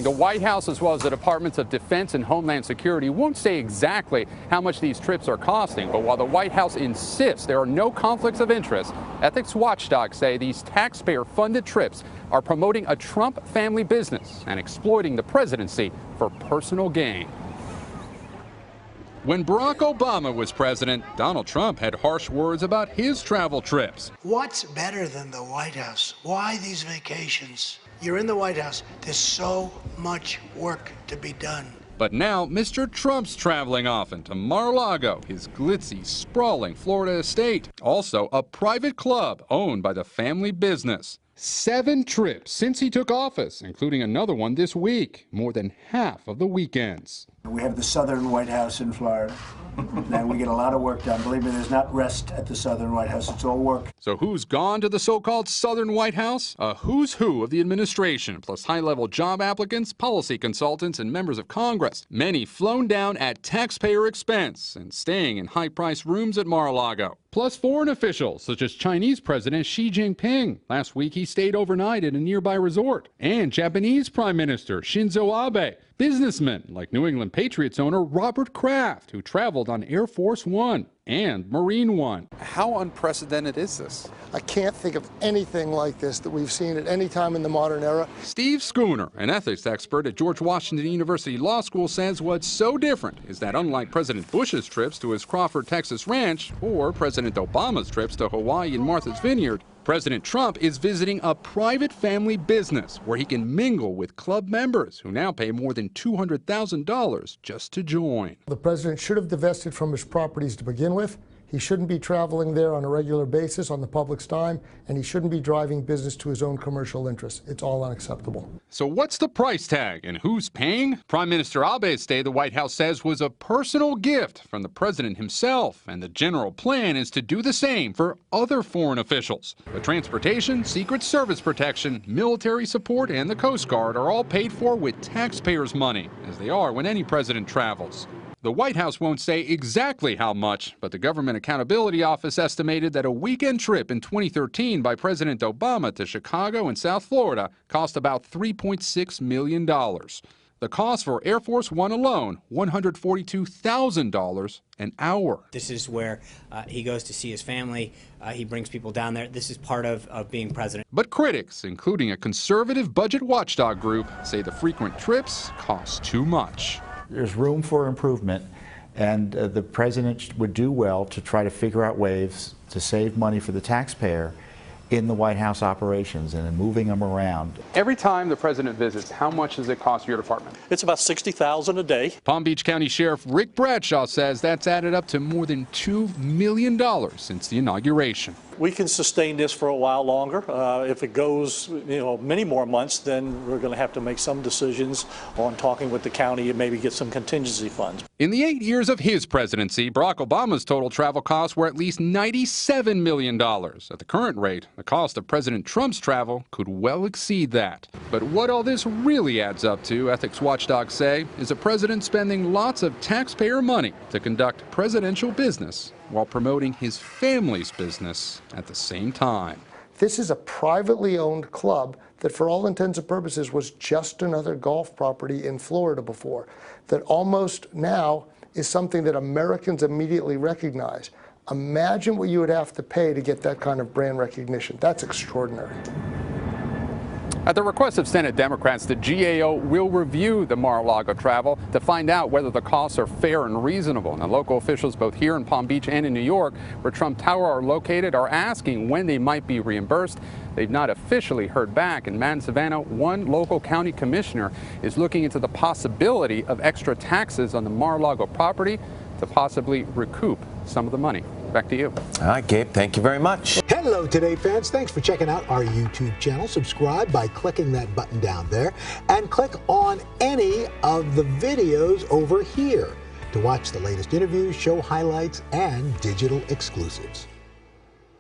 The White House, as well as the Departments of Defense and Homeland Security, won't say exactly how much these trips are costing. But while the White House insists there are no conflicts of interest, ethics watchdogs say these taxpayer-funded trips are promoting a Trump family business and exploiting the presidency for personal gain. When Barack Obama was president, Donald Trump had harsh words about his travel trips. What's better than the White House? Why these vacations? You're in the White House. There's so much work to be done. But now, Mr. Trump's traveling often to Mar-a-Lago, his glitzy, sprawling Florida estate. Also, a private club owned by the family business. 7 trips since he took office, including another one this week, more than half of the weekends. We have the Southern White House in Florida, and we get a lot of work done. Believe me, there's not rest at the Southern White House. It's all work. So who's gone to the so-called Southern White House? A who's who of the administration, plus high-level job applicants, policy consultants, and members of Congress. Many flown down at taxpayer expense and staying in high-priced rooms at Mar-a-Lago. Plus foreign officials, such as Chinese President Xi Jinping. Last week, he stayed overnight at a nearby resort. And Japanese Prime Minister Shinzo Abe. Businessmen like New England Patriots owner Robert Kraft, who traveled on Air Force One and Marine One. How unprecedented is this? I can't think of anything like this that we've seen at any time in the modern era. Steve Schooner, an ethics expert at George Washington University Law School, says what's so different is that unlike President Bush's trips to his Crawford, Texas ranch, or President Obama's trips to Hawaii and Martha's Vineyard, President Trump is visiting a private family business where he can mingle with club members who now pay more than $200,000 just to join. The president should have divested from his properties to begin with. He shouldn't be traveling there on a regular basis on the public's dime, and he shouldn't be driving business to his own commercial interests. It's all unacceptable. So what's the price tag and who's paying? Prime Minister Abe's stay, the White House says, was a personal gift from the president himself, and the general plan is to do the same for other foreign officials. The transportation, Secret Service protection, military support, and the Coast Guard are all paid for with taxpayers' money, as they are when any president travels. The White House won't say exactly how much, but the Government Accountability Office estimated that a weekend trip in 2013 by President Obama to Chicago and South Florida cost about $3.6 million. The cost for Air Force One alone, $142,000 an hour. This is where he goes to see his family. He brings people down there. This is part of being president. But critics, including a conservative budget watchdog group, say the frequent trips cost too much. There's room for improvement, and the president would do well to try to figure out ways to save money for the taxpayer in the White House operations and in moving them around. Every time the president visits, how much does it cost your department? It's about $60,000 a day. Palm Beach County Sheriff Rick Bradshaw says that's added up to more than $2 million since the inauguration. We can sustain this for a while longer. If it goes, many more months, then we're going to have to make some decisions on talking with the county and maybe get some contingency funds. In the 8 years of his presidency, Barack Obama's total travel costs were at least $97 million. At the current rate, the cost of President Trump's travel could well exceed that. But what all this really adds up to, ethics watchdogs say, is a president spending lots of taxpayer money to conduct presidential business while promoting his family's business at the same time. This is a privately owned club that for all intents and purposes was just another golf property in Florida before, that almost now is something that Americans immediately recognize. Imagine what you would have to pay to get that kind of brand recognition. That's extraordinary. At the request of Senate Democrats, the GAO will review the Mar-a-Lago travel to find out whether the costs are fair and reasonable. Now, local officials both here in Palm Beach and in New York, where Trump Tower are located, are asking when they might be reimbursed. They've not officially heard back. In Madden, Savannah, one local county commissioner is looking into the possibility of extra taxes on the Mar-a-Lago property to possibly recoup some of the money. Back to you. All right, Gabe, thank you very much. Hello, Today fans. Thanks for checking out our YouTube channel. Subscribe by clicking that button down there and click on any of the videos over here to watch the latest interviews, show highlights, and digital exclusives.